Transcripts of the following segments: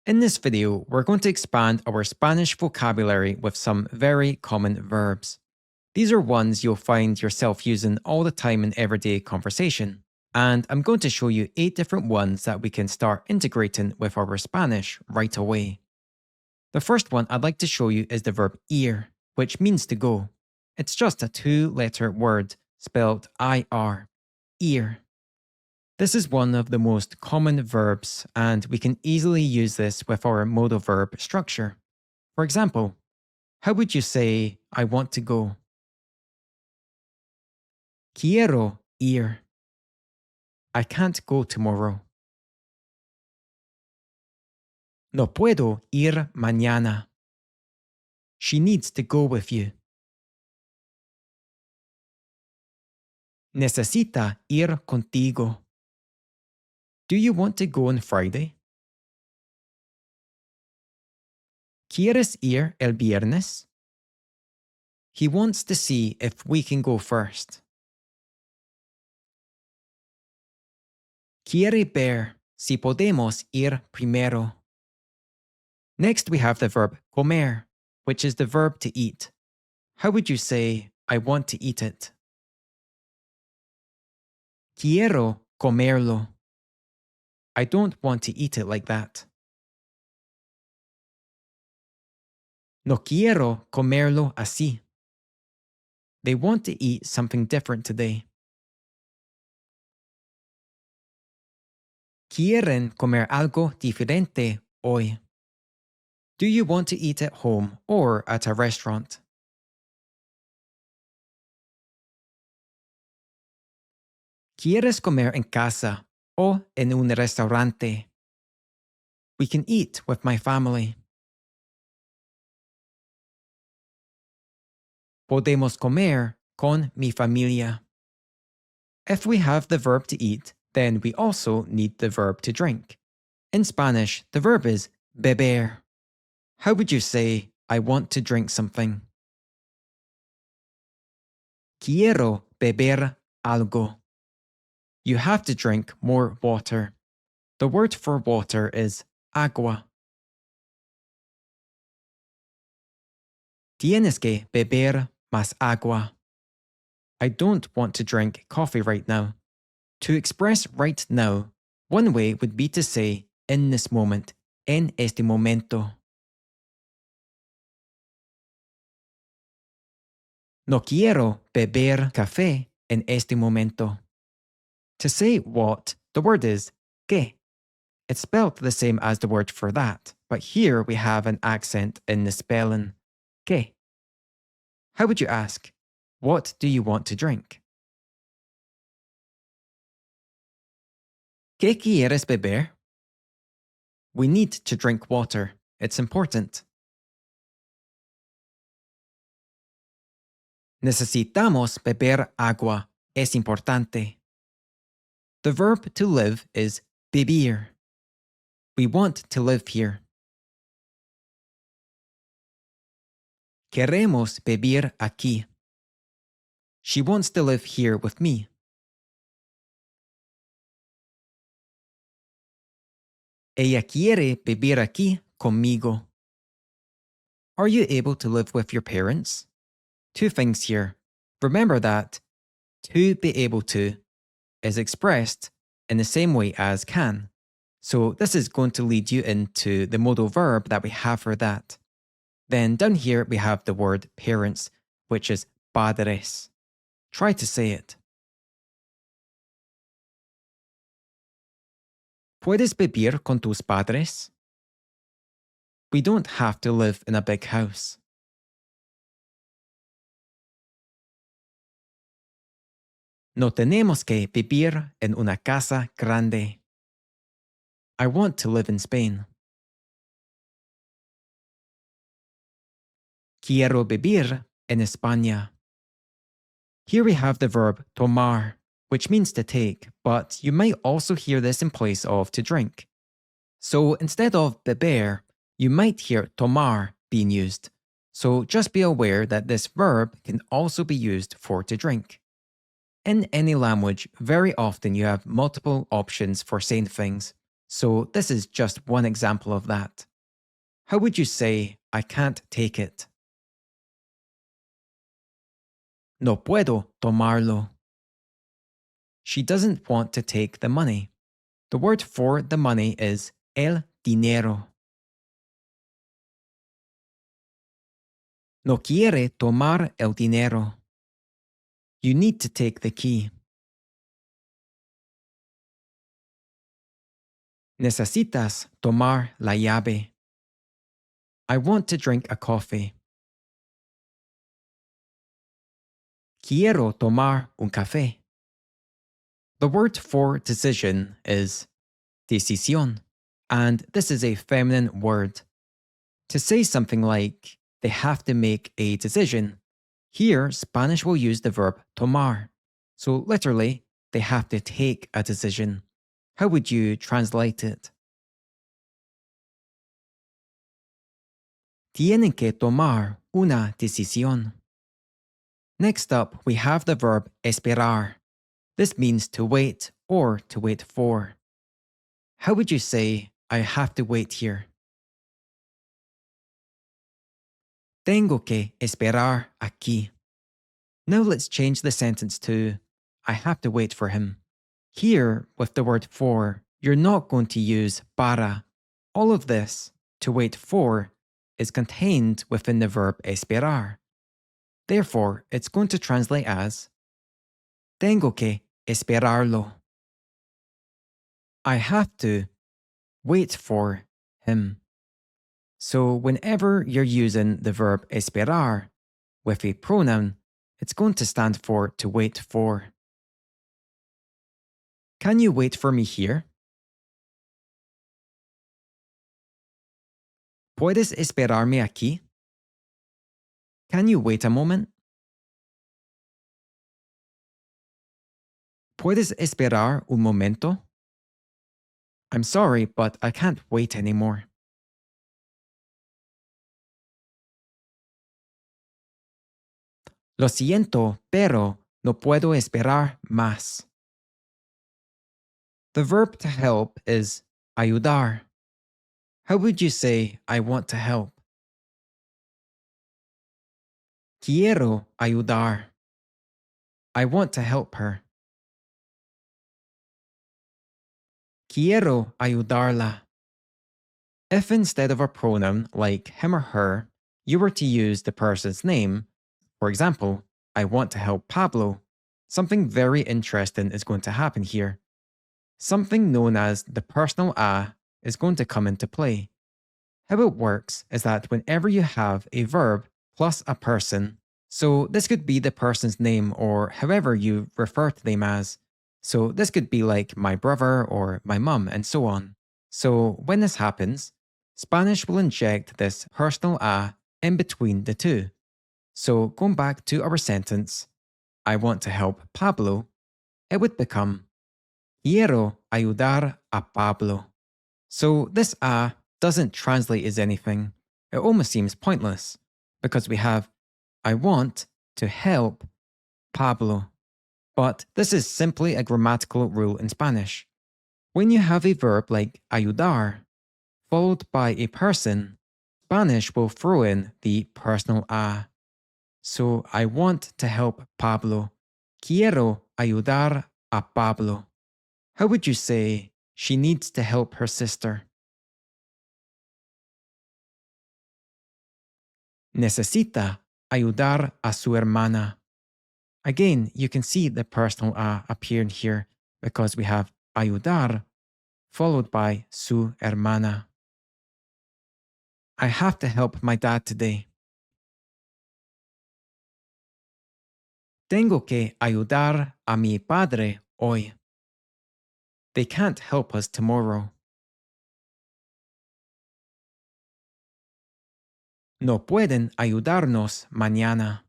In this video, we're going to expand our Spanish vocabulary with some very common verbs. These are ones you'll find yourself using all the time in everyday conversation. And I'm going to show you 8 different ones that we can start integrating with our Spanish right away. The first one I'd like to show you is the verb ir, which means to go. It's just a 2-letter word spelled IR, ir. This is one of the most common verbs, and we can easily use this with our modal verb structure. For example, how would you say, I want to go? Quiero ir. I can't go tomorrow. No puedo ir mañana. She needs to go with you. Necesita ir contigo. Do you want to go on Friday? ¿Quieres ir el viernes? He wants to see if we can go first. Quiere ver si podemos ir primero. Next, we have the verb comer, which is the verb to eat. How would you say, I want to eat it? Quiero comerlo. I don't want to eat it like that. No quiero comerlo así. They want to eat something different today. Quieren comer algo diferente hoy. Do you want to eat at home or at a restaurant? ¿Quieres comer en casa o en un restaurante? We can eat with my family. Podemos comer con mi familia. If we have the verb to eat, then we also need the verb to drink. In Spanish, the verb is beber. How would you say, I want to drink something? Quiero beber algo. You have to drink more water. The word for water is agua. Tienes que beber más agua. I don't want to drink coffee right now. To express right now, one way would be to say in this moment, en este momento. No quiero beber café en este momento. To say what, the word is que. It's spelled the same as the word for that, but here we have an accent in the spelling, que. How would you ask, what do you want to drink? ¿Qué quieres beber? We need to drink water. It's important. Necesitamos beber agua. Es importante. The verb to live is vivir. We want to live here. Queremos vivir aquí. She wants to live here with me. Ella quiere vivir aquí conmigo. Are you able to live with your parents? 2 things here. Remember that to be able to is expressed in the same way as can. So this is going to lead you into the modal verb that we have for that. Then down here we have the word parents, which is padres. Try to say it. ¿Puedes vivir con tus padres? We don't have to live in a big house. No tenemos que vivir en una casa grande. I want to live in Spain. Quiero vivir en España. Here we have the verb tomar, which means to take, but you might also hear this in place of to drink. So instead of beber, you might hear tomar being used. So just be aware that this verb can also be used for to drink. In any language, very often you have multiple options for saying things. So this is just one example of that. How would you say, I can't take it? No puedo tomarlo. She doesn't want to take the money. The word for the money is el dinero. No quiere tomar el dinero. You need to take the key. Necesitas tomar la llave. I want to drink a coffee. Quiero tomar un café. The word for decision is decisión, and this is a feminine word. To say something like, they have to make a decision, here Spanish will use the verb tomar. So literally, they have to take a decision. How would you translate it? Tienen que tomar una decisión. Next up, we have the verb esperar. This means to wait or to wait for. How would you say, I have to wait here? Tengo que esperar aquí. Now let's change the sentence to, I have to wait for him. Here, with the word for, you're not going to use para. All of this, to wait for, is contained within the verb esperar. Therefore, it's going to translate as, Tengo que esperarlo. I have to wait for him. So whenever you're using the verb esperar with a pronoun, it's going to stand for to wait for. Can you wait for me here? ¿Puedes esperarme aquí? Can you wait a moment? ¿Puedes esperar un momento? I'm sorry, but I can't wait anymore. Lo siento, pero no puedo esperar más. The verb to help is ayudar. How would you say, I want to help? Quiero ayudar. I want to help her. Quiero ayudarla. If instead of a pronoun like him or her, you were to use the person's name, for example, I want to help Pablo, something very interesting is going to happen here. Something known as the personal a is going to come into play. How it works is that whenever you have a verb plus a person, so this could be the person's name or however you refer to them as. So this could be like my brother or my mum and so on. So when this happens, Spanish will inject this personal a in between the two. So going back to our sentence, I want to help Pablo, it would become Quiero ayudar a Pablo. So this a doesn't translate as anything. It almost seems pointless because we have I want to help Pablo. But this is simply a grammatical rule in Spanish. When you have a verb like ayudar, followed by a person, Spanish will throw in the personal a. So I want to help Pablo. Quiero ayudar a Pablo. How would you say she needs to help her sister? Necesita ayudar a su hermana. Again, you can see the personal a appearing here because we have ayudar followed by su hermana. I have to help my dad today. Tengo que ayudar a mi padre hoy. They can't help us tomorrow. No pueden ayudarnos mañana.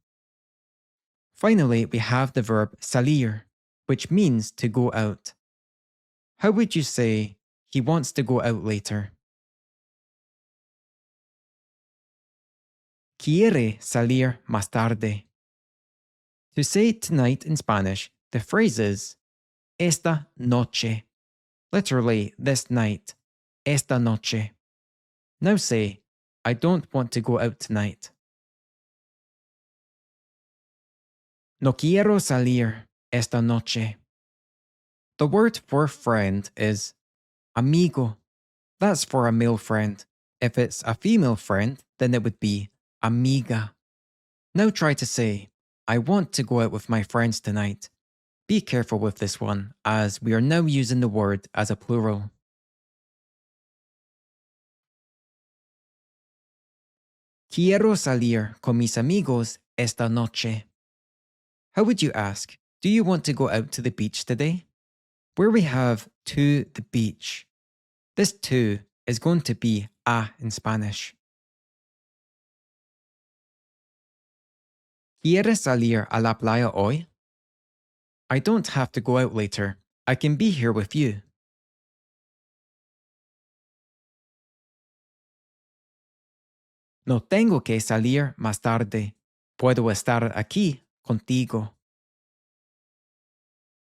Finally, we have the verb salir, which means to go out. How would you say, he wants to go out later? Quiere salir más tarde. To say tonight in Spanish, the phrase is esta noche. literally this night, esta noche. Now say, I don't want to go out tonight. No quiero salir esta noche. The word for friend is amigo. That's for a male friend. If it's a female friend, then it would be amiga. Now try to say, I want to go out with my friends tonight. Be careful with this one, as we are now using the word as a plural. Quiero salir con mis amigos esta noche. How would you ask? Do you want to go out to the beach today? Where we have to the beach, this to is going to be a in Spanish. ¿Quieres salir a la playa hoy? I don't have to go out later. I can be here with you. No tengo que salir más tarde. Puedo estar aquí contigo.